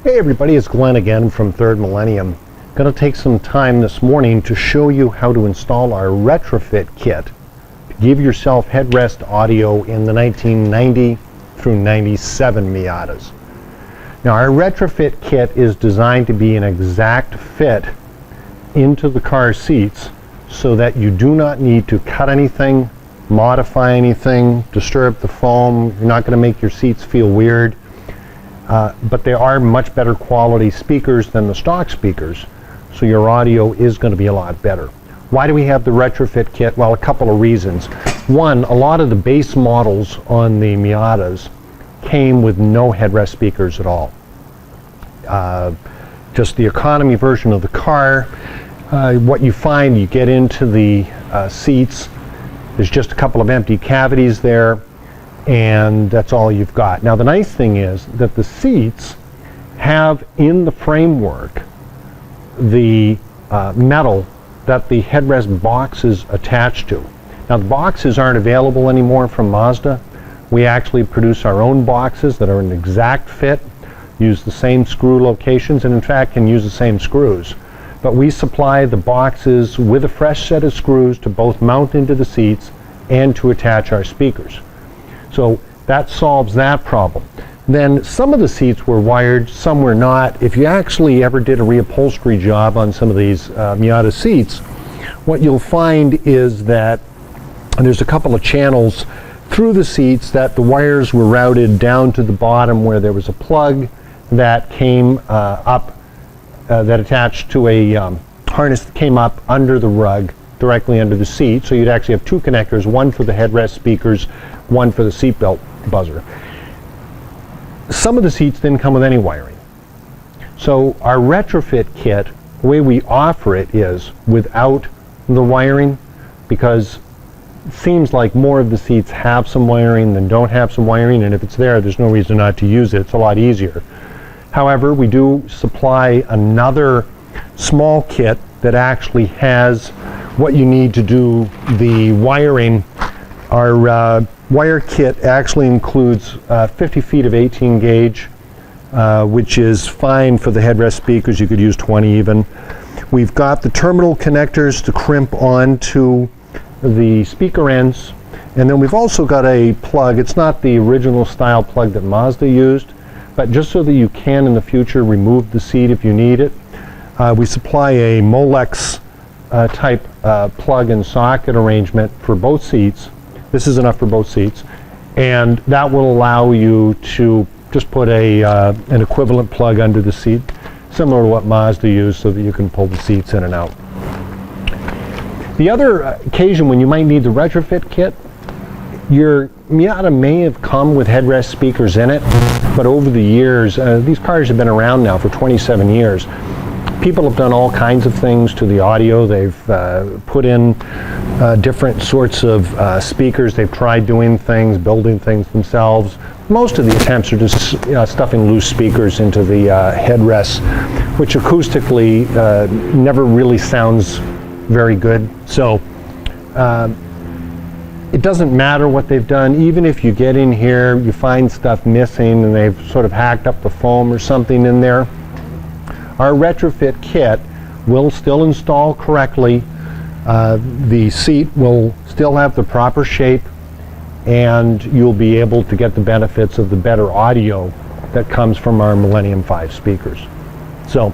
Hey everybody, it's Glenn again from Third Millennium. Going to take some time this morning to show you how to install our Retrofit kit to give yourself headrest audio in the 1990 through 97 Miatas. Now our Retrofit kit is designed to be an exact fit into the car seats so that you do not need to cut anything, modify anything, disturb the foam. You're not going to make your seats feel weird. But they are much better quality speakers than the stock speakers, so your audio is going to be a lot better. Why do we have the Retrofit kit? Well, a couple of reasons. One, a lot of the base models on the Miatas came with no headrest speakers at all. Just the economy version of the car. What you find, you get into the seats, there's just a couple of empty cavities there, and that's all you've got. Now the nice thing is that the seats have in the framework the metal that the headrest box is attached to. Now the boxes aren't available anymore from Mazda. We actually produce our own boxes that are an exact fit, use the same screw locations, and in fact can use the same screws. But we supply the boxes with a fresh set of screws to both mount into the seats and to attach our speakers. So that solves that problem. Then some of the seats were wired, some were not. If you actually ever did a reupholstery job on some of these Miata seats, what you'll find is that there's a couple of channels through the seats that the wires were routed down to the bottom where there was a plug that came up, that attached to a harness that came up under the rug, directly under the seat. So you'd actually have two connectors, one for the headrest speakers, one for the seatbelt buzzer. Some of the seats didn't come with any wiring. So our Retrofit kit, the way we offer it is without the wiring, because it seems like more of the seats have some wiring than don't have some wiring, and if it's there, there's no reason not to use it. It's a lot easier. However, we do supply another small kit that actually has what you need to do the wiring. Our wire kit actually includes 50 feet of 18 gauge, which is fine for the headrest speakers. You could use 20 even. We've got the terminal connectors to crimp onto the speaker ends, and then we've also got a plug. It's not the original style plug that Mazda used, but just so that you can in the future remove the seat if you need it. We supply a Molex type plug and socket arrangement for both seats. This is enough for both seats, and that will allow you to just put an equivalent plug under the seat, similar to what Mazda used, so that you can pull the seats in and out. The other occasion when you might need the Retrofit kit, your Miata may have come with headrest speakers in it, but over the years, these cars have been around now for 27 years. People have done all kinds of things to the audio. They've put in different sorts of speakers. They've tried doing things, building things themselves. Most of the attempts are just stuffing loose speakers into the headrests, which acoustically never really sounds very good. So it doesn't matter what they've done. Even if you get in here, you find stuff missing and they've sort of hacked up the foam or something in there, our Retrofit kit will still install correctly. The seat will still have the proper shape, and you'll be able to get the benefits of the better audio that comes from our Millennium 5 speakers. So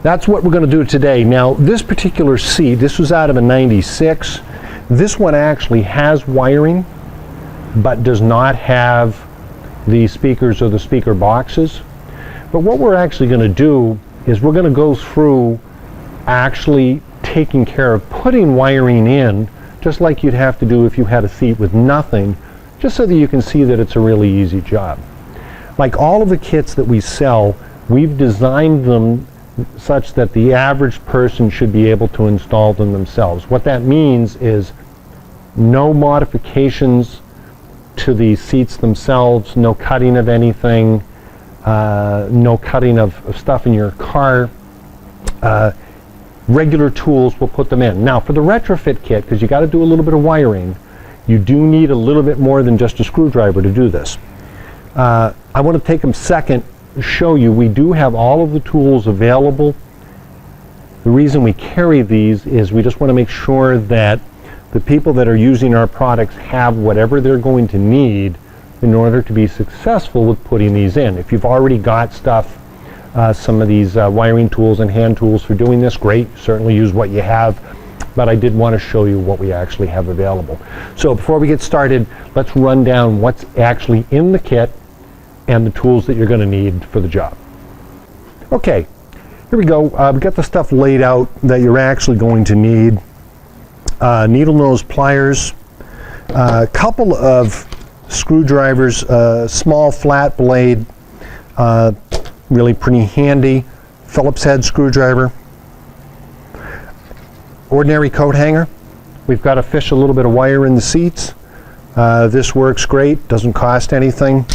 that's what we're going to do today. Now this particular seat, this was out of a 96. This one actually has wiring, but does not have the speakers or the speaker boxes. But what we're actually going to do is we're going to go through actually taking care of putting wiring in, just like you'd have to do if you had a seat with nothing, just so that you can see that it's a really easy job. Like all of the kits that we sell, we've designed them such that the average person should be able to install them themselves. What that means is no modifications to the seats themselves, no cutting of anything, no cutting of stuff in your car. Regular tools will put them in. Now for the Retrofit kit, because you got to do a little bit of wiring, you do need a little bit more than just a screwdriver to do this. I want to take a second show you, we do have all of the tools available. The reason we carry these is we just want to make sure that the people that are using our products have whatever they're going to need in order to be successful with putting these in. If you've already got stuff, some of these wiring tools and hand tools for doing this, great, certainly use what you have, but I did want to show you what we actually have available. So before we get started, let's run down what's actually in the kit and the tools that you're going to need for the job. Okay, here we go. We've got the stuff laid out that you're actually going to need. Needle nose pliers, a couple of screwdrivers, small flat blade, really pretty handy, Phillips head screwdriver, ordinary coat hanger. We've got to fish a little bit of wire in the seats. This works great, doesn't cost anything.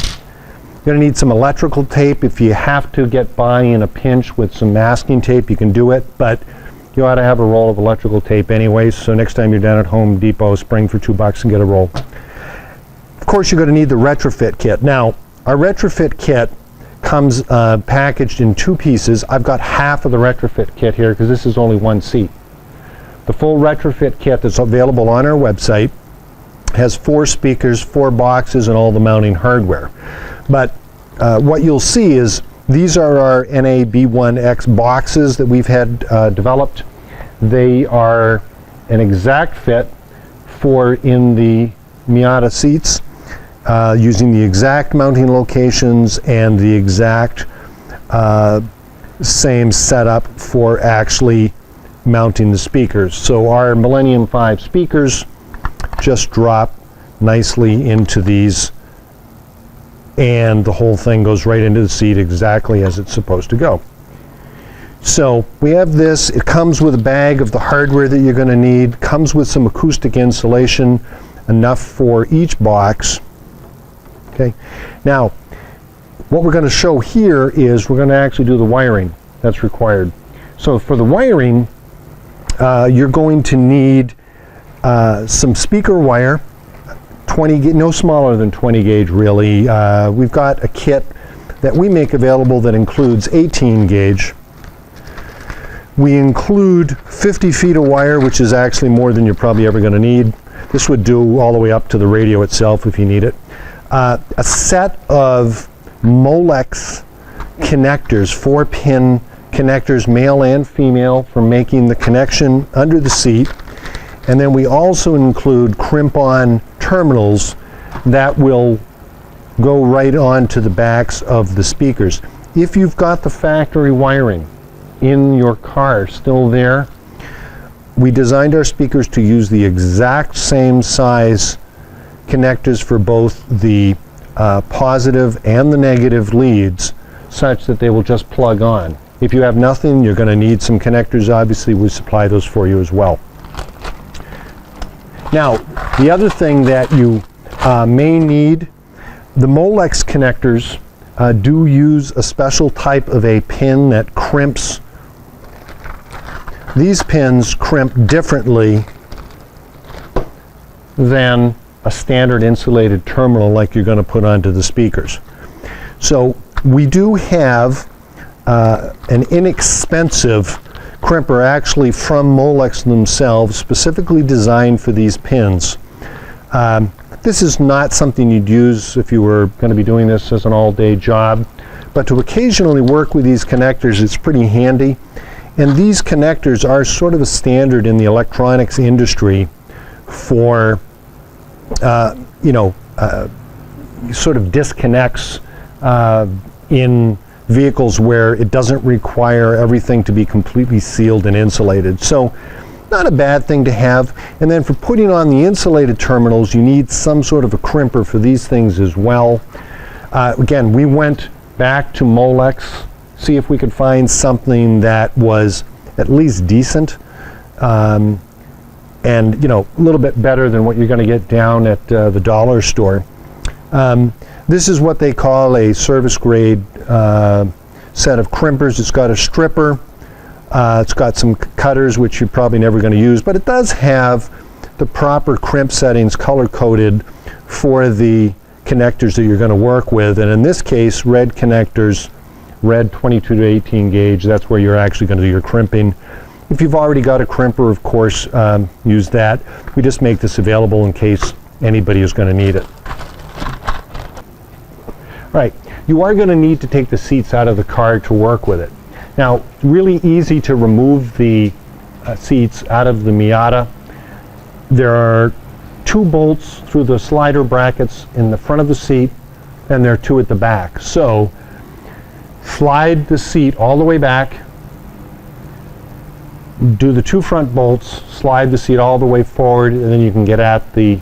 You're going to need some electrical tape. If you have to get by in a pinch with some masking tape, you can do it, but you ought to have a roll of electrical tape anyway, so next time you're down at Home Depot, spring for $2 and get a roll. Of course, you're going to need the Retrofit kit. Now, our Retrofit kit comes packaged in 2 pieces. I've got half of the Retrofit kit here because this is only 1 seat. The full Retrofit kit that's available on our website has 4 speakers, 4 boxes, and all the mounting hardware. But what you'll see is these are our NA-B1X boxes that we've had developed. They are an exact fit for in the Miata seats, using the exact mounting locations and the exact same setup for actually mounting the speakers. So our Millennium 5 speakers just drop nicely into these, and the whole thing goes right into the seat exactly as it's supposed to go. So we have this. It comes with a bag of the hardware that you're going to need, comes with some acoustic insulation, enough for each box. Okay. Now, what we're going to show here is we're going to actually do the wiring that's required. So for the wiring, you're going to need some speaker wire, 20 gauge, no smaller than 20 gauge really. We've got a kit that we make available that includes 18 gauge. We include 50 feet of wire, which is actually more than you're probably ever going to need. This would do all the way up to the radio itself if you need it. A set of Molex connectors, 4-pin connectors, male and female, for making the connection under the seat. And then we also include crimp-on terminals that will go right onto the backs of the speakers. If you've got the factory wiring in your car still there, we designed our speakers to use the exact same size connectors for both the positive and the negative leads, such that they will just plug on. If you have nothing, you're going to need some connectors. Obviously, we supply those for you as well. Now, the other thing that you may need, the Molex connectors do use a special type of a pin that crimps. These pins crimp differently than a standard insulated terminal like you're going to put onto the speakers. So we do have an inexpensive crimper actually from Molex themselves, specifically designed for these pins. This is not something you'd use if you were going to be doing this as an all-day job, but to occasionally work with these connectors, it's pretty handy. And these connectors are sort of a standard in the electronics industry for sort of disconnects in vehicles where it doesn't require everything to be completely sealed and insulated. So not a bad thing to have. And then for putting on the insulated terminals, you need some sort of a crimper for these things as well. Again, we went back to Molex, see if we could find something that was at least decent, and a little bit better than what you're going to get down at the dollar store. This is what they call a service grade set of crimpers. It's got a stripper, it's got some cutters which you're probably never going to use, but it does have the proper crimp settings color coded for the connectors that you're going to work with, and in this case red connectors red 22 to 18 gauge. That's where you're actually going to do your crimping. If you've already got a crimper, of course, use that. We just make this available in case anybody is going to need it. All right, you are going to need to take the seats out of the car to work with it. Now, really easy to remove the seats out of the Miata. There are 2 bolts through the slider brackets in the front of the seat, and there are 2 at the back. So slide the seat all the way back, do the 2 front bolts, slide the seat all the way forward, and then you can get at the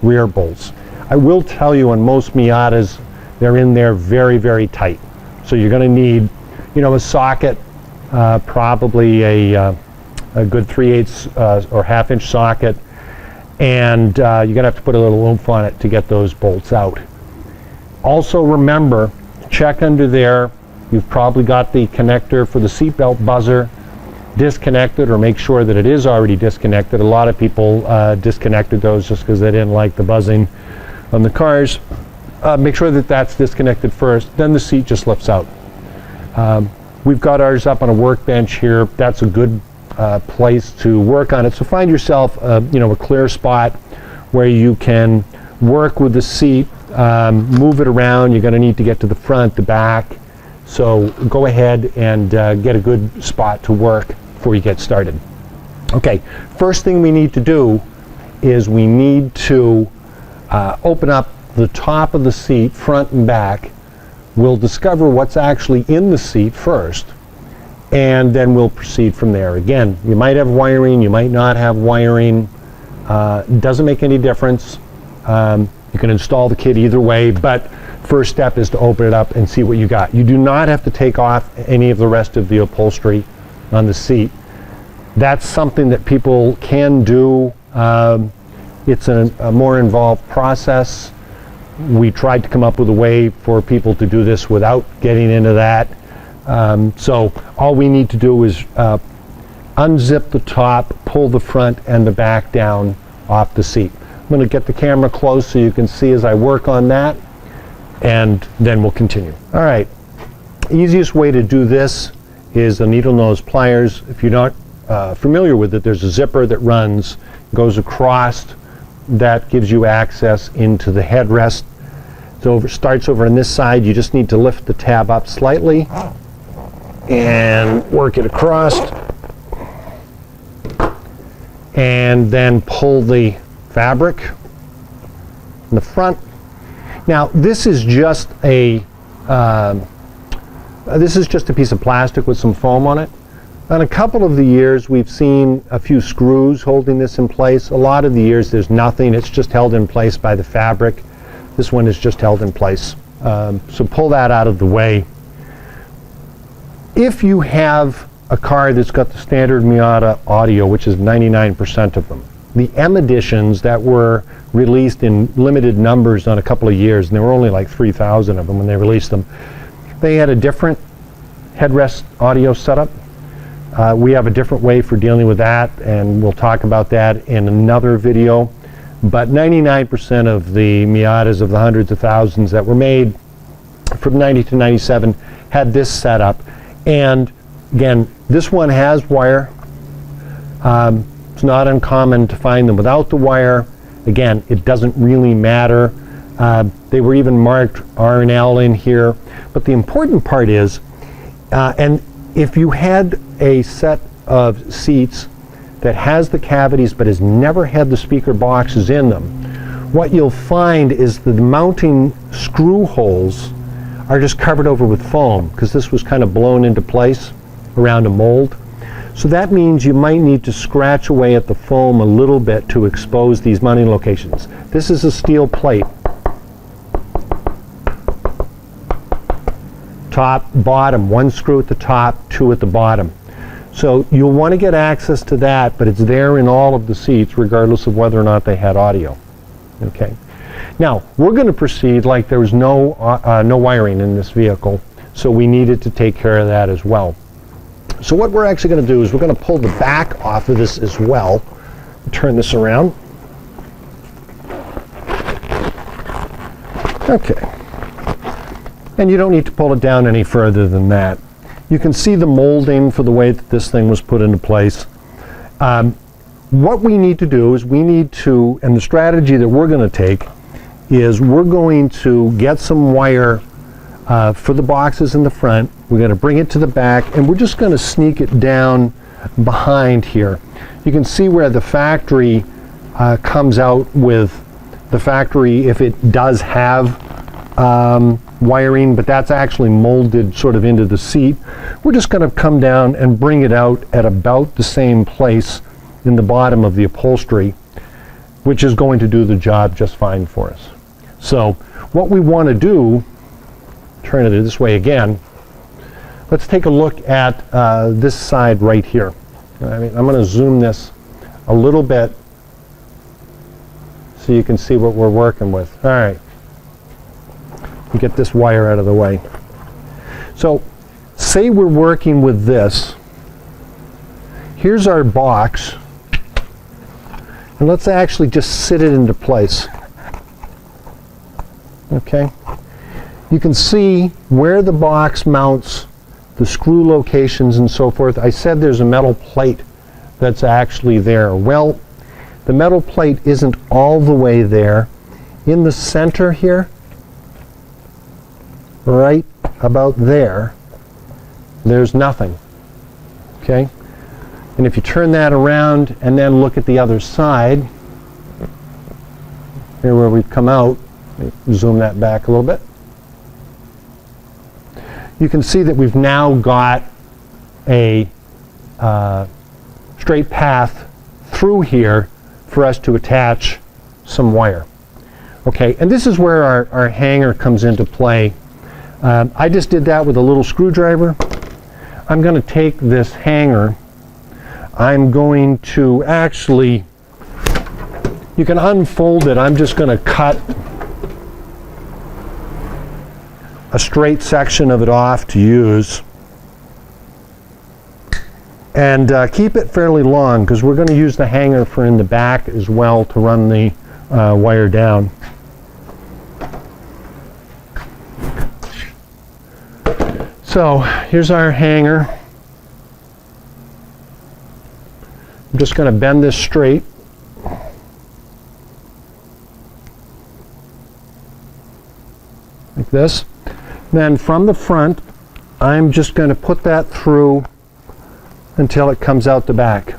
rear bolts. I will tell you, on most Miatas, they're in there very, very tight. So you're going to need, you know, a socket, probably a good 3/8 or 1/2 inch socket, and you're going to have to put a little oomph on it to get those bolts out. Also remember, check under there. You've probably got the connector for the seatbelt buzzer disconnected, or make sure that it is already disconnected. A lot of people disconnected those just because they didn't like the buzzing on the cars. Make sure that that's disconnected first, then the seat just lifts out. We've got ours up on a workbench here. That's a good place to work on it. So find yourself you know, a clear spot where you can work with the seat, move it around. You're going to need to get to the front, the back. So go ahead and get a good spot to work before you get started. Okay, first thing we need to do is we need to open up the top of the seat, front and back. We'll discover what's actually in the seat first, and then we'll proceed from there. Again, you might have wiring, you might not have wiring. Doesn't make any difference. You can install the kit either way, but first step is to open it up and see what you got. You do not have to take off any of the rest of the upholstery on the seat. That's something that people can do. It's a more involved process. We tried to come up with a way for people to do this without getting into that. So all we need to do is unzip the top, pull the front and the back down off the seat. I'm going to get the camera close so you can see as I work on that, and then we'll continue. All right, easiest way to do this is the needle nose pliers. If you're not familiar with it, there's a zipper that runs, goes across, that gives you access into the headrest. So starts over on this side. You just need to lift the tab up slightly and work it across, and then pull the fabric in the front. Now this is just a piece of plastic with some foam on it. On a couple of the years we've seen a few screws holding this in place. A lot of the years there's nothing. It's just held in place by the fabric. This one is just held in place. So pull that out of the way. If you have a car that's got the standard Miata audio, which is 99% of them, the M editions that were released in limited numbers on a couple of years, and there were only like 3,000 of them when they released them, they had a different headrest audio setup. We have a different way for dealing with that, and we'll talk about that in another video. But 99% of the Miatas, of the hundreds of thousands that were made from 90 to 97, had this setup. And again, this one has wire. It's not uncommon to find them without the wire. Again, it doesn't really matter. They were even marked R and L in here. But the important part is, and if you had a set of seats that has the cavities but has never had the speaker boxes in them, what you'll find is the mounting screw holes are just covered over with foam, because this was kind of blown into place around a mold. So that means you might need to scratch away at the foam a little bit to expose these mounting locations. This is a steel plate. Top, bottom, one screw at the top, two at the bottom. So you'll want to get access to that, but it's there in all of the seats regardless of whether or not they had audio. Okay. Now we're going to proceed like there was no wiring in this vehicle, so we needed to take care of that as well. So what we're actually going to do is we're going to pull the back off of this as well. Turn this around. Okay. And you don't need to pull it down any further than that. You can see the molding for the way that this thing was put into place. What we need to do is we need to, and the strategy that we're going to take is we're going to get some wire for the boxes in the front. We're going to bring it to the back, and we're just going to sneak it down behind here. You can see where the factory comes out with the factory if it does have wiring, but that's actually molded sort of into the seat. We're just going to come down and bring it out at about the same place in the bottom of the upholstery, which is going to do the job just fine for us. So what we want to do, turn it this way again, let's take a look at this side right here. I'm going to zoom this a little bit so you can see what we're working with. All right. Get this wire out of the way. So say we're working with this. Here's our box. And let's actually just sit it into place. Okay. You can see where the box mounts, the screw locations and so forth. I said there's a metal plate that's actually there. Well, the metal plate isn't all the way there. In the center here, right about there, there's nothing. Okay? And if you turn that around and then look at the other side, here where we've come out, zoom that back a little bit, you can see that we've now got a straight path through here for us to attach some wire. Okay, and this is where our hanger comes into play. I just did that with a little screwdriver. I'm going to take this hanger. I'm going to actually, you can unfold it. I'm just going to cut a straight section of it off to use. And keep it fairly long because we're going to use the hanger for in the back as well to run the wire down. So here's our hanger. I'm just going to bend this straight. Like this. Then from the front, I'm just going to put that through until it comes out the back.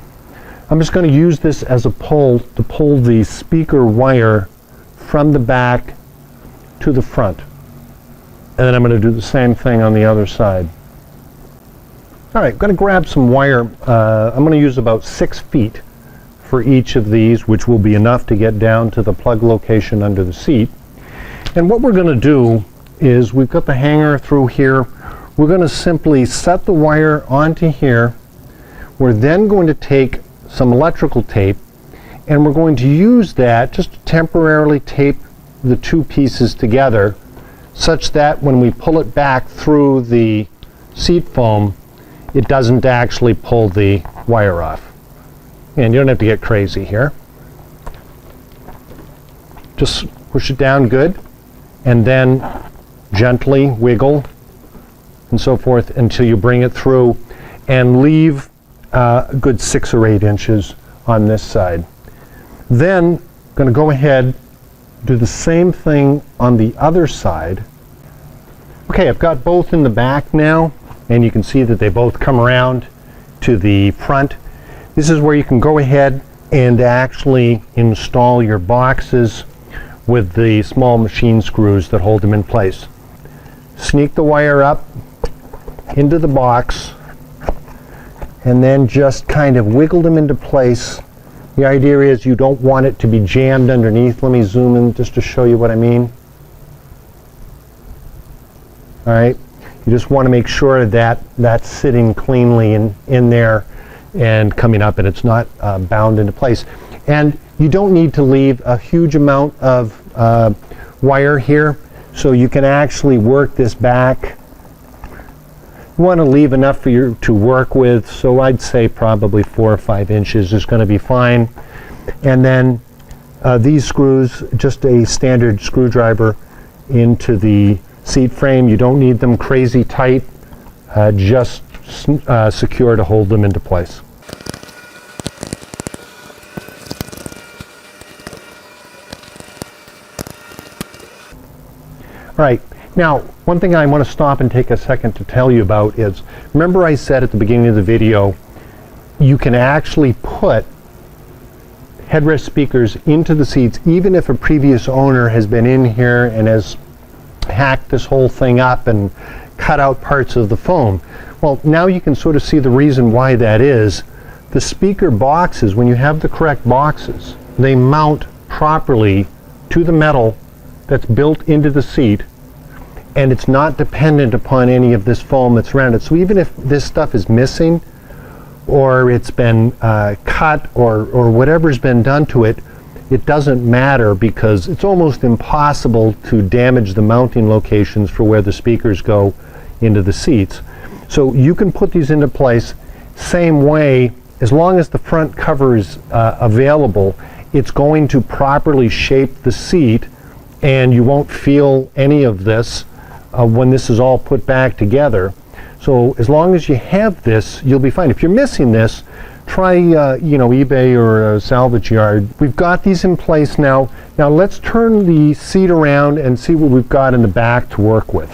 I'm just going to use this as a pull to pull the speaker wire from the back to the front. And then I'm going to do the same thing on the other side. All right, I'm going to grab some wire. I'm going to use about 6 feet for each of these, which will be enough to get down to the plug location under the seat. And what we're going to do is we've got the hanger through here. We're going to simply set the wire onto here. We're then going to take some electrical tape and we're going to use that just to temporarily tape the two pieces together such that when we pull it back through the seat foam, it doesn't actually pull the wire off. And you don't have to get crazy here. Just push it down good and then gently wiggle and so forth until you bring it through and leave a good 6 or 8 inches on this side. Then I'm going to go ahead, do the same thing on the other side. Okay, I've got both in the back now, and you can see that they both come around to the front. This is where you can go ahead and actually install your boxes with the small machine screws that hold them in place. Sneak the wire up into the box and then just kind of wiggle them into place. The idea is you don't want it to be jammed underneath. Let me zoom in just to show you what I mean. All right, you just want to make sure that that's sitting cleanly in there and coming up and it's not bound into place. And you don't need to leave a huge amount of wire here, so you can actually work this back. You want to leave enough for you to work with, so I'd say probably 4 or 5 inches is going to be fine. And then these screws, just a standard screwdriver into the seat frame. You don't need them crazy tight, just secure to hold them into place. All right, now one thing I want to stop and take a second to tell you about is, remember I said at the beginning of the video, you can actually put headrest speakers into the seats even if a previous owner has been in here and has hacked this whole thing up and cut out parts of the foam. Well, now you can sort of see the reason why that is. The speaker boxes, when you have the correct boxes, they mount properly to the metal that's built into the seat, and it's not dependent upon any of this foam that's around it. So even if this stuff is missing, or it's been cut, or whatever's been done to it, it doesn't matter, because it's almost impossible to damage the mounting locations for where the speakers go into the seats. So you can put these into place same way, as long as the front cover is available. It's going to properly shape the seat, and you won't feel any of this when this is all put back together. So as long as you have this, you'll be fine. If you're missing this, try eBay or a salvage yard. We've got these in place now. Now let's turn the seat around and see what we've got in the back to work with.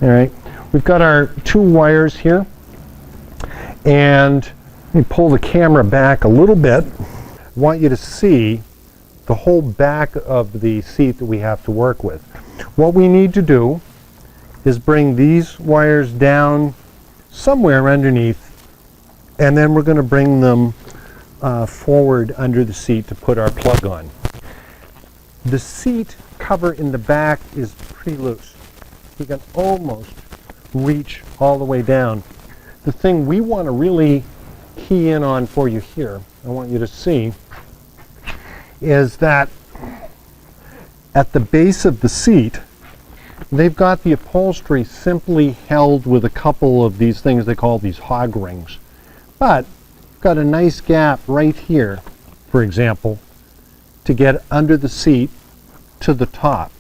All right, we've got our 2 wires here, and let me pull the camera back a little bit. I want you to see the whole back of the seat that we have to work with. What we need to do is bring these wires down somewhere underneath, and then we're going to bring them forward under the seat to put our plug on. The seat cover in the back is pretty loose. You can almost reach all the way down. The thing we want to really key in on for you here, I want you to see, is that at the base of the seat, they've got the upholstery simply held with a couple of these things they call these hog rings. But got a nice gap right here, for example, to get under the seat to the top.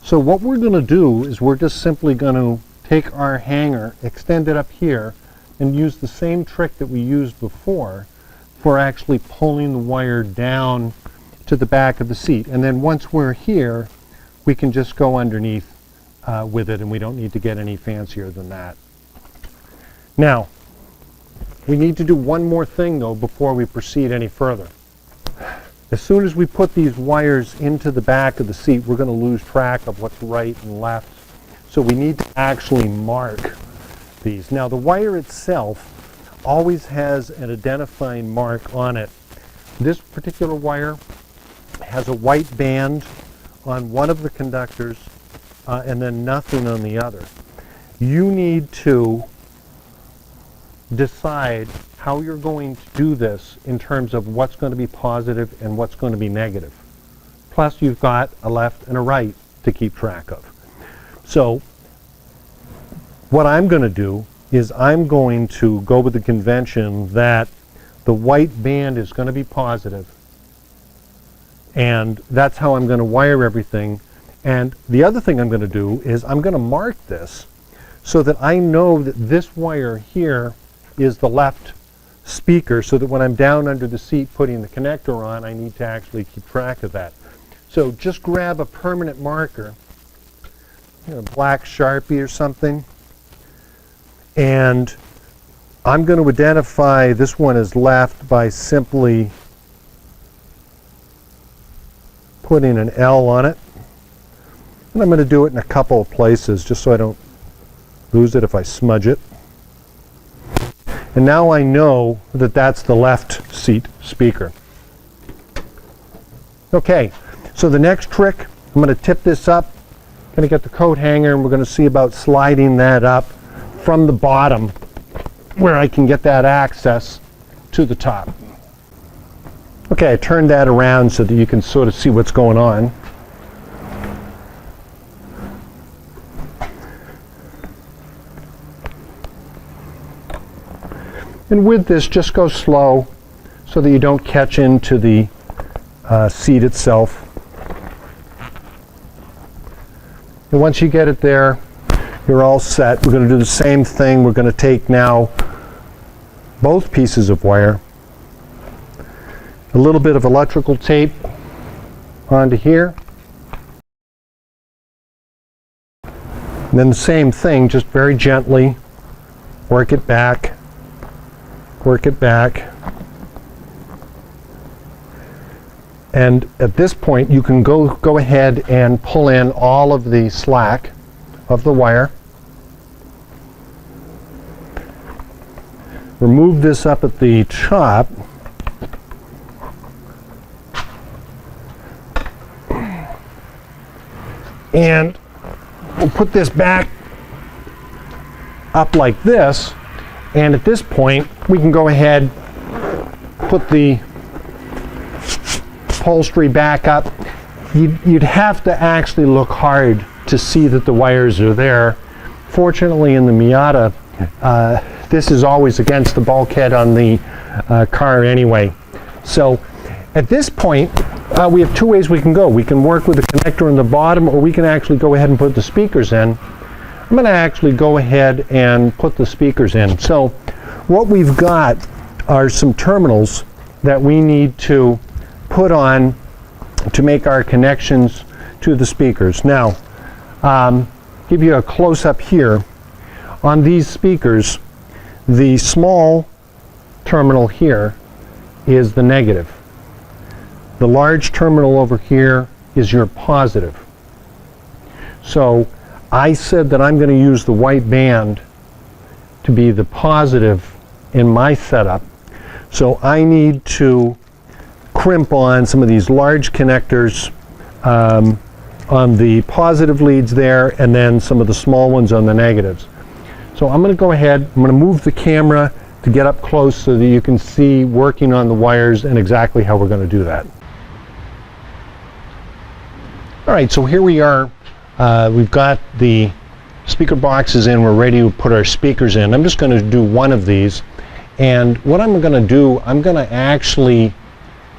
So what we're going to do is we're just simply going to take our hanger, extend it up here, and use the same trick that we used before for actually pulling the wire down to the back of the seat. And then once we're here, we can just go underneath with it, and we don't need to get any fancier than that. Now, we need to do one more thing though before we proceed any further. As soon as we put these wires into the back of the seat, we're going to lose track of what's right and left. So we need to actually mark these. Now the wire itself always has an identifying mark on it. This particular wire has a white band on one of the conductors and then nothing on the other. You need to decide how you're going to do this in terms of what's going to be positive and what's going to be negative. Plus you've got a left and a right to keep track of. So what I'm going to do is I'm going to go with the convention that the white band is going to be positive, and that's how I'm going to wire everything. And the other thing I'm going to do is I'm going to mark this so that I know that this wire here is the left speaker, so that when I'm down under the seat putting the connector on, I need to actually keep track of that. So just grab a permanent marker, a black Sharpie or something, and I'm going to identify this one as left by simply putting an L on it. And I'm going to do it in a couple of places just so I don't lose it if I smudge it. And now I know that that's the left seat speaker. Okay, so the next trick, I'm going to tip this up, going to get the coat hanger, and we're going to see about sliding that up from the bottom where I can get that access to the top. Okay, I turned that around so that you can sort of see what's going on. And with this, just go slow so that you don't catch into the seat itself. And once you get it there, you're all set. We're going to do the same thing. We're going to take now both pieces of wire, a little bit of electrical tape onto here, and then the same thing, just very gently work it back, and at this point you can go ahead and pull in all of the slack of the wire. Remove this up at the top, and we'll put this back up like this, and at this point we can go ahead, put the upholstery back up. You'd have to actually look hard to see that the wires are there. Fortunately, in the Miata, this is always against the bulkhead on the car anyway. So at this point, we have two ways we can go. We can work with the connector in the bottom, or we can actually go ahead and put the speakers in. I'm going to actually go ahead and put the speakers in. So what we've got are some terminals that we need to put on to make our connections to the speakers. Now, give you a close-up here. On these speakers, the small terminal here is the negative. The large terminal over here is your positive. So I said that I'm going to use the white band to be the positive in my setup. So I need to crimp on some of these large connectors on the positive leads there, and then some of the small ones on the negatives. So I'm going to go ahead, I'm going to move the camera to get up close so that you can see working on the wires and exactly how we're going to do that. All right, so here we are. We've got the speaker boxes in. We're ready to put our speakers in. I'm just going to do one of these. And what I'm going to do, I'm going to actually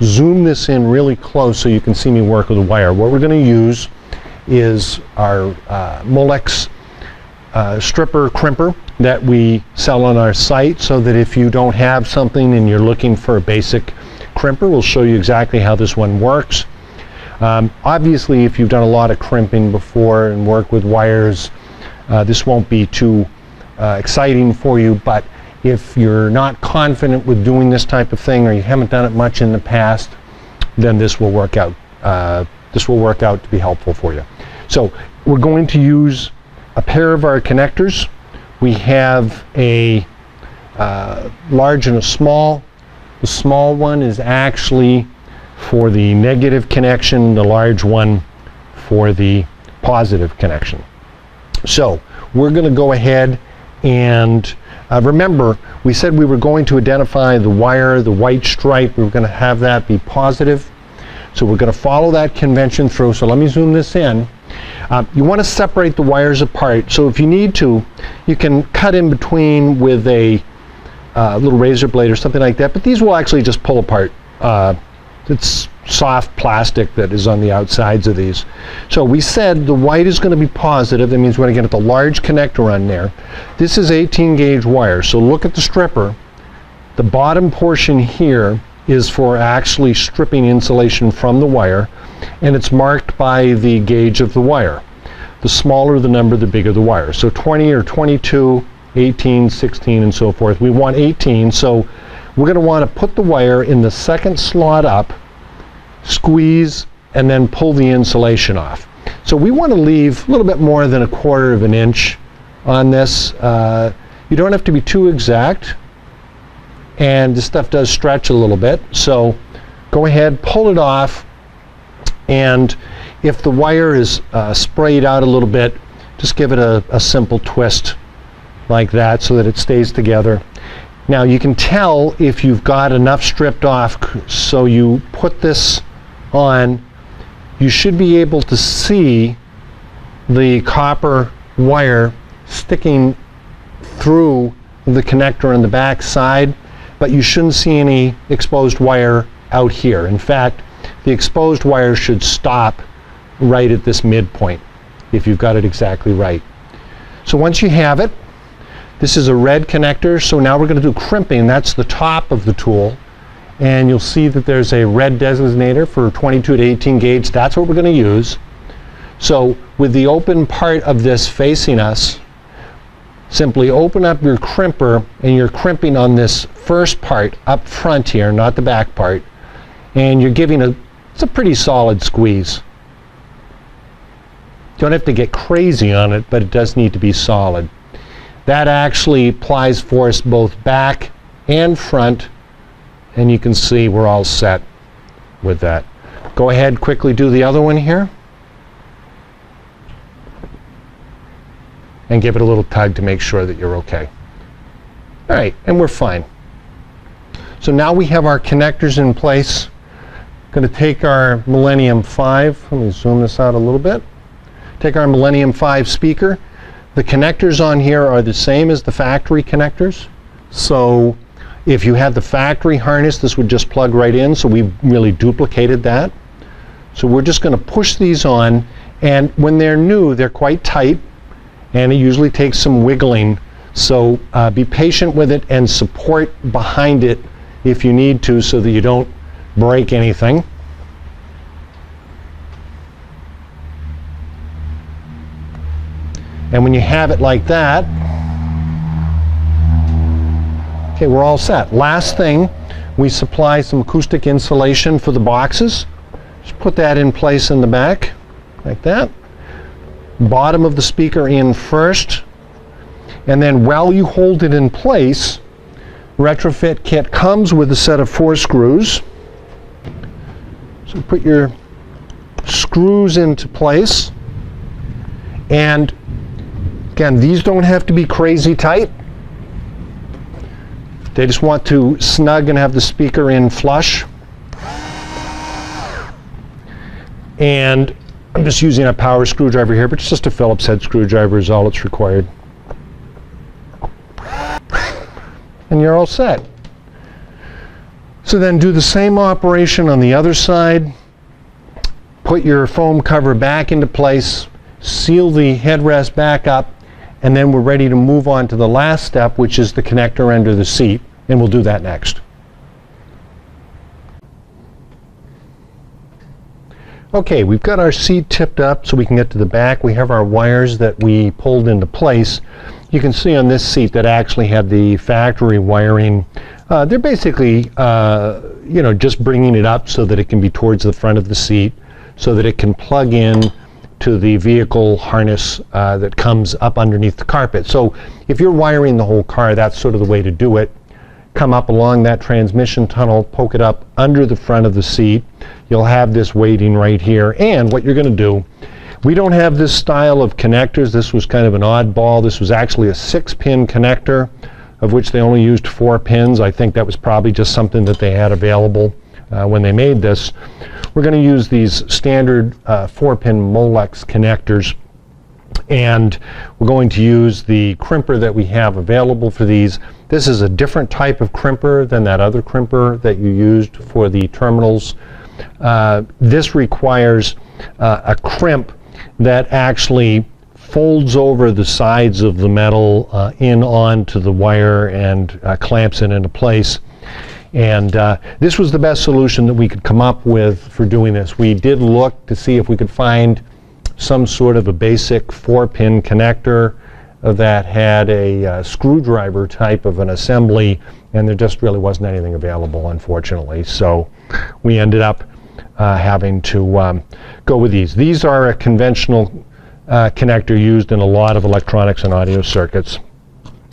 zoom this in really close so you can see me work with the wire. What we're going to use is our Molex stripper crimper that we sell on our site, so that if you don't have something and you're looking for a basic crimper, we'll show you exactly how this one works. Obviously, if you've done a lot of crimping before and work with wires, this won't be too exciting for you, but if you're not confident with doing this type of thing, or you haven't done it much in the past, then this will work out. This will work out to be helpful for you. So we're going to use a pair of our connectors. We have a large and a small. The small one is actually for the negative connection, the large one for the positive connection. So we're going to go ahead and remember, we said we were going to identify the wire, the white stripe. We were going to have that be positive. So we're going to follow that convention through. So let me zoom this in. You want to separate the wires apart. So if you need to, you can cut in between with a little razor blade or something like that. But these will actually just pull apart. It's soft plastic that is on the outsides of these. So we said the white is going to be positive. That means we're going to get the large connector on there. This is 18 gauge wire. So look at the stripper. The bottom portion here is for actually stripping insulation from the wire, and it's marked by the gauge of the wire. The smaller the number, the bigger the wire. So 20 or 22, 18, 16, and so forth. We want 18, so we're going to want to put the wire in the second slot up, squeeze, and then pull the insulation off. So we want to leave a little bit more than 1/4 of an inch on this. You don't have to be too exact, and this stuff does stretch a little bit. So go ahead, pull it off, and if the wire is sprayed out a little bit, just give it a simple twist like that so that it stays together. Now you can tell if you've got enough stripped off, so you put this on, you should be able to see the copper wire sticking through the connector on the back side, but you shouldn't see any exposed wire out here. In fact, the exposed wire should stop right at this midpoint. if you've got it exactly right. So once you have it, this is a red connector, so now we're going to do crimping. That's the top of the tool. And you'll see that there's a red designator for 22 to 18 gauge. That's what we're going to use. So with the open part of this facing us, simply open up your crimper, and you're crimping on this first part up front here, not the back part. And you're giving it's a pretty solid squeeze. Don't have to get crazy on it, but it does need to be solid. That actually applies force both back and front, and you can see we're all set with that. Go ahead, quickly do the other one here. And give it a little tug to make sure that you're okay. All right, and we're fine. So now we have our connectors in place. Going to take our Millennium 5. Let me zoom this out a little bit. Take our Millennium 5 speaker. The connectors on here are the same as the factory connectors. So if you had the factory harness, this would just plug right in. So we've really duplicated that. So we're just going to push these on. And when they're new, they're quite tight. And it usually takes some wiggling. So be patient with it and support behind it if you need to, so that you don't break anything. And when you have it like that, okay, we're all set. Last thing, we supply some acoustic insulation for the boxes. Just put that in place in the back, like that. Bottom of the speaker in first, and then while you hold it in place, Retrofit kit comes with a set of 4 screws. So put your screws into place, and again, these don't have to be crazy tight. They just want to snug and have the speaker in flush. And I'm just using a power screwdriver here, but it's just a Phillips head screwdriver is all it's required. And you're all set. So then do the same operation on the other side. Put your foam cover back into place, seal the headrest back up, and then we're ready to move on to the last step, which is the connector under the seat, and we'll do that next. Okay, we've got our seat tipped up so we can get to the back. We have our wires that we pulled into place. You can see on this seat that actually had the factory wiring. They're basically, just bringing it up so that it can be towards the front of the seat, so that it can plug in to the vehicle harness that comes up underneath the carpet. So if you're wiring the whole car, that's sort of the way to do it. Come up along that transmission tunnel, poke it up under the front of the seat. You'll have this waiting right here. And what you're going to do, we don't have this style of connectors. This was kind of an oddball. This was actually a 6-pin connector, of which they only used 4 pins. I think that was probably just something that they had available when they made this. We're going to use these standard 4-pin Molex connectors. And we're going to use the crimper that we have available for these. This is a different type of crimper than that other crimper that you used for the terminals. This requires a crimp that actually folds over the sides of the metal in onto the wire and clamps it into place. And this was the best solution that we could come up with for doing this. We did look to see if we could find some sort of a basic 4-pin connector that had a screwdriver type of an assembly, and there just really wasn't anything available, unfortunately. So we ended up having to go with these. These are a conventional connector used in a lot of electronics and audio circuits.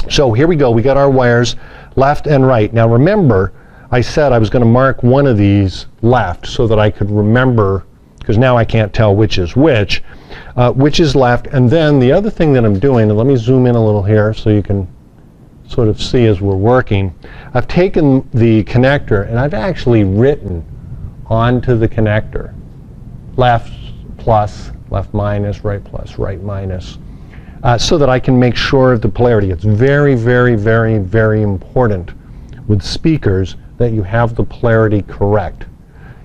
So here we go. We got our wires left and right. Now remember, I said I was going to mark one of these left so that I could remember, because now I can't tell which is which is left. And then the other thing that I'm doing, and let me zoom in a little here so you can sort of see as we're working. I've taken the connector and I've actually written onto the connector left plus, left minus, right plus, right minus, so that I can make sure of the polarity. It's very, very, very, very important with speakers that you have the polarity correct.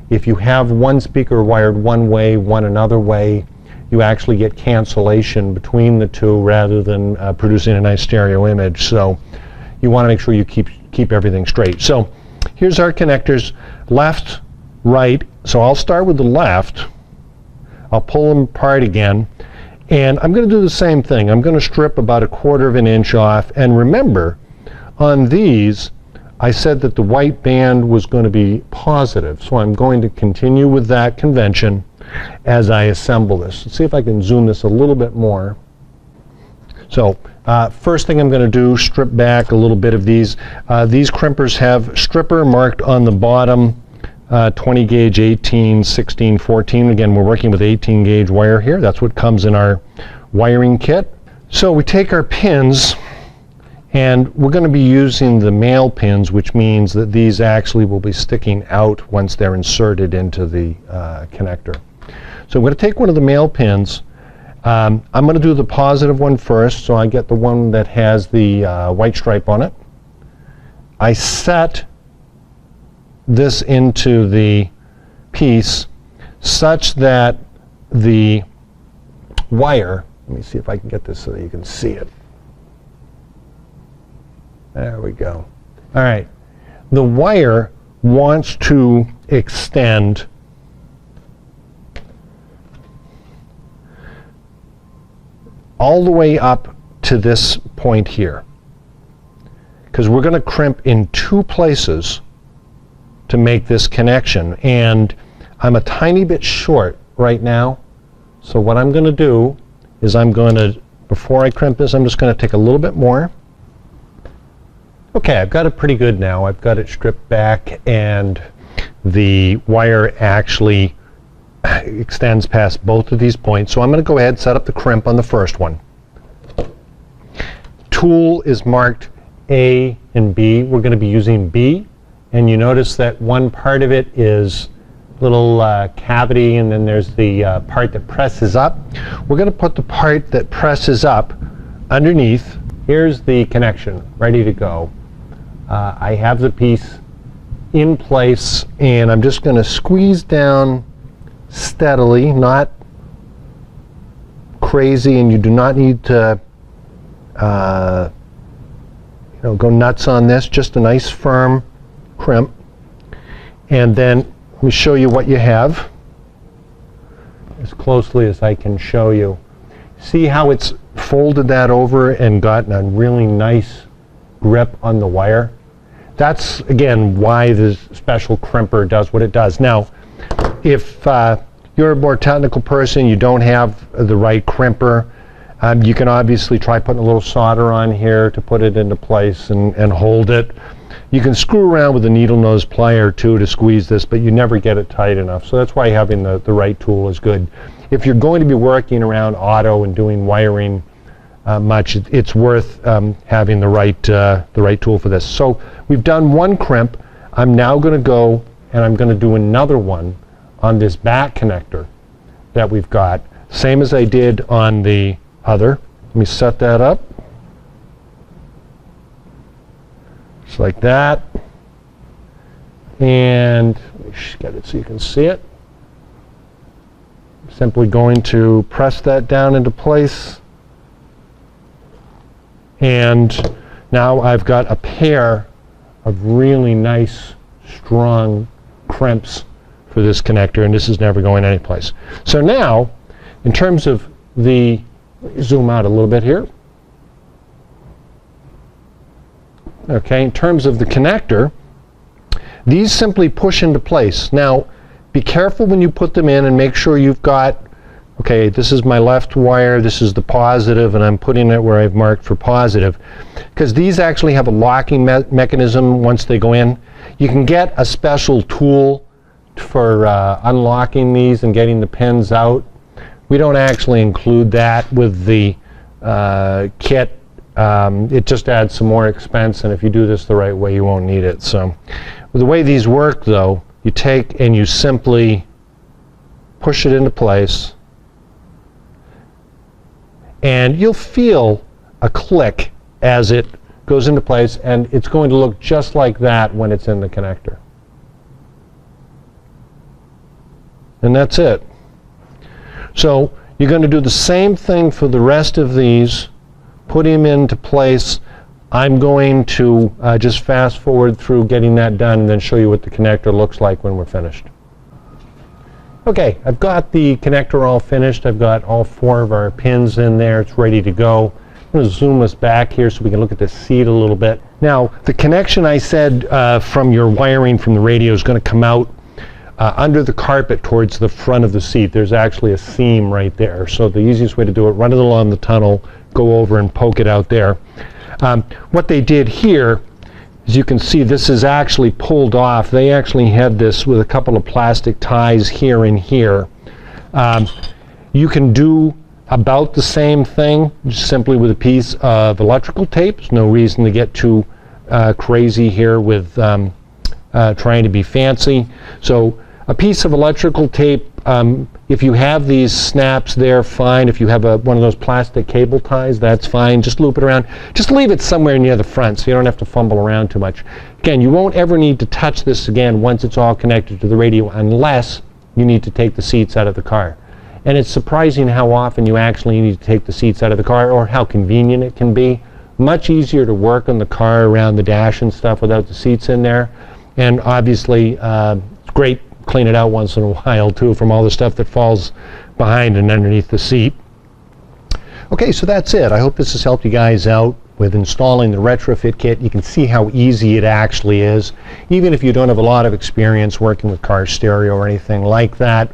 If you have one speaker wired one way, one another way, you actually get cancellation between the two rather than producing a nice stereo image. So you want to make sure you keep everything straight. So here's our connectors, left, right. So I'll start with the left. I'll pull them apart again. And I'm going to do the same thing. I'm going to strip about 1/4 inch off. And remember, on these, I said that the white band was going to be positive. So I'm going to continue with that convention as I assemble this. Let's see if I can zoom this a little bit more. So first thing I'm going to do, strip back a little bit of these. These crimpers have stripper marked on the bottom, 20 gauge, 18, 16, 14. Again, we're working with 18 gauge wire here. That's what comes in our wiring kit. So we take our pins, and we're going to be using the male pins, which means that these actually will be sticking out once they're inserted into the connector. So I'm going to take one of the male pins. I'm going to do the positive one first, so I get the one that has the white stripe on it. I set this into the piece such that the wire, let me see if I can get this so that you can see it. There we go. All right. The wire wants to extend all the way up to this point here, because we're going to crimp in 2 places to make this connection, and I'm a tiny bit short right now. So what I'm going to do is before I crimp this, I'm just going to take a little bit more. Okay, I've got it pretty good now. I've got it stripped back, and the wire actually extends past both of these points. So I'm going to go ahead and set up the crimp on the first one. Tool is marked A and B. We're going to be using B, and you notice that one part of it is little cavity, and then there's the part that presses up. We're going to put the part that presses up underneath. Here's the connection ready to go. I have the piece in place, and I'm just going to squeeze down steadily, not crazy, and you do not need to go nuts on this. Just a nice firm crimp. And then let me show you what you have as closely as I can show you. See how it's folded that over and gotten a really nice grip on the wire? That's, again, why this special crimper does what it does. Now, if you're a more technical person, you don't have the right crimper, you can obviously try putting a little solder on here to put it into place and hold it. You can screw around with a needle nose plier too to squeeze this, but you never get it tight enough. So that's why having the right tool is good. If you're going to be working around auto and doing wiring much, it's worth having the right tool for this. So we've done one crimp. I'm now going to go and I'm going to do another one on this back connector that we've got, same as I did on the other. Let me set that up. Just like that. And let me get it so you can see it. Simply going to press that down into place. And now I've got a pair of really nice, strong crimps for this connector, and this is never going anyplace. So now, in terms of the, let me zoom out a little bit here. Okay, in terms of the connector, these simply push into place. Now, be careful when you put them in and make sure you've got, okay, this is my left wire, this is the positive, and I'm putting it where I've marked for positive. Because these actually have a locking mechanism once they go in. You can get a special tool for unlocking these and getting the pins out. We don't actually include that with the kit. It just adds some more expense, and if you do this the right way, you won't need it. So the way these work, though, you take and you simply push it into place, and you'll feel a click as it goes into place, and it's going to look just like that when it's in the connector. And that's it. So You're going to do the same thing for the rest of these. Put him into place. I'm going to just fast forward through getting that done and then show you what the connector looks like when we're finished. Okay, I've got the connector all finished. I've got all 4 of our pins in there. It's ready to go. I'm going to zoom us back here so we can look at the seat a little bit. Now, the connection I said from your wiring from the radio is going to come out under the carpet towards the front of the seat. There's actually a seam right there. So the easiest way to do it, run it along the tunnel, go over and poke it out there. What they did here, as you can see, this is actually pulled off. They actually had this with a couple of plastic ties here and here. You can do about the same thing, just simply with a piece of electrical tape. There's no reason to get too crazy here with trying to be fancy. So a piece of electrical tape, if you have these snaps there, fine. If you have one of those plastic cable ties, that's fine. Just loop it around. Just leave it somewhere near the front so you don't have to fumble around too much. Again, you won't ever need to touch this again once it's all connected to the radio unless you need to take the seats out of the car. And it's surprising how often you actually need to take the seats out of the car, or how convenient it can be. Much easier to work on the car around the dash and stuff without the seats in there. And obviously, it's great. Clean it out once in a while too from all the stuff that falls behind and underneath the seat. Okay, so that's it. I hope this has helped you guys out with installing the retrofit kit. You can see how easy it actually is. Even if you don't have a lot of experience working with car stereo or anything like that,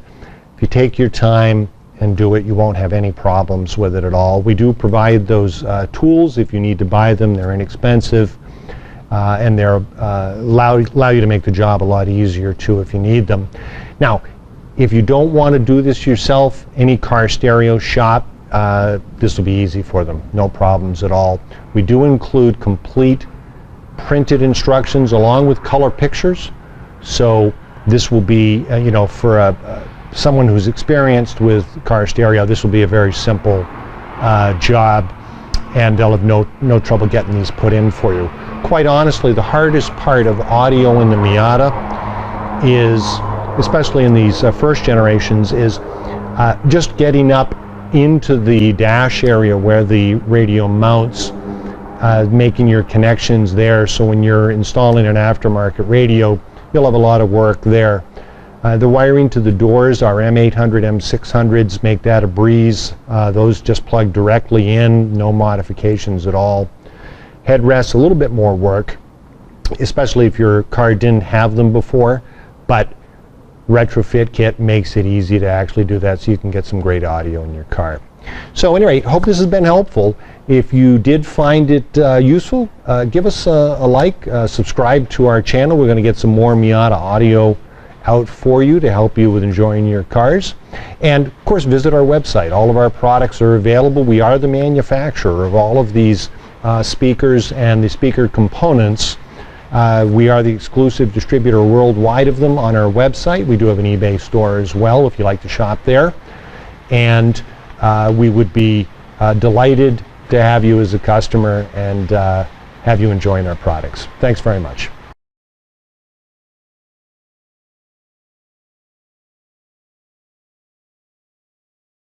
if you take your time and do it, you won't have any problems with it at all. We do provide those tools if you need to buy them. They're inexpensive. And they're allow you to make the job a lot easier too if you need them. Now, if you don't want to do this yourself, any car stereo shop, this will be easy for them. No problems at all. We do include complete printed instructions along with color pictures. So this will be, for someone who's experienced with car stereo, this will be a very simple job, and they'll have no trouble getting these put in for you. Quite honestly, the hardest part of audio in the Miata is, especially in these first generations, is just getting up into the dash area where the radio mounts, making your connections there, so when you're installing an aftermarket radio, you'll have a lot of work there. The wiring to the doors, our M800, M600s, make that a breeze. Those just plug directly in, no modifications at all. Headrests, a little bit more work, especially if your car didn't have them before, but Retrofit Kit makes it easy to actually do that, so you can get some great audio in your car. So anyway, hope this has been helpful. If you did find it useful, give us a like, subscribe to our channel. We're going to get some more Miata audio out for you to help you with enjoying your cars. And of course, visit our website. All of our products are available. We are the manufacturer of all of these speakers and the speaker components. We are the exclusive distributor worldwide of them on our website. We do have an eBay store as well if you like to shop there. And we would be delighted to have you as a customer and have you enjoying our products. Thanks very much.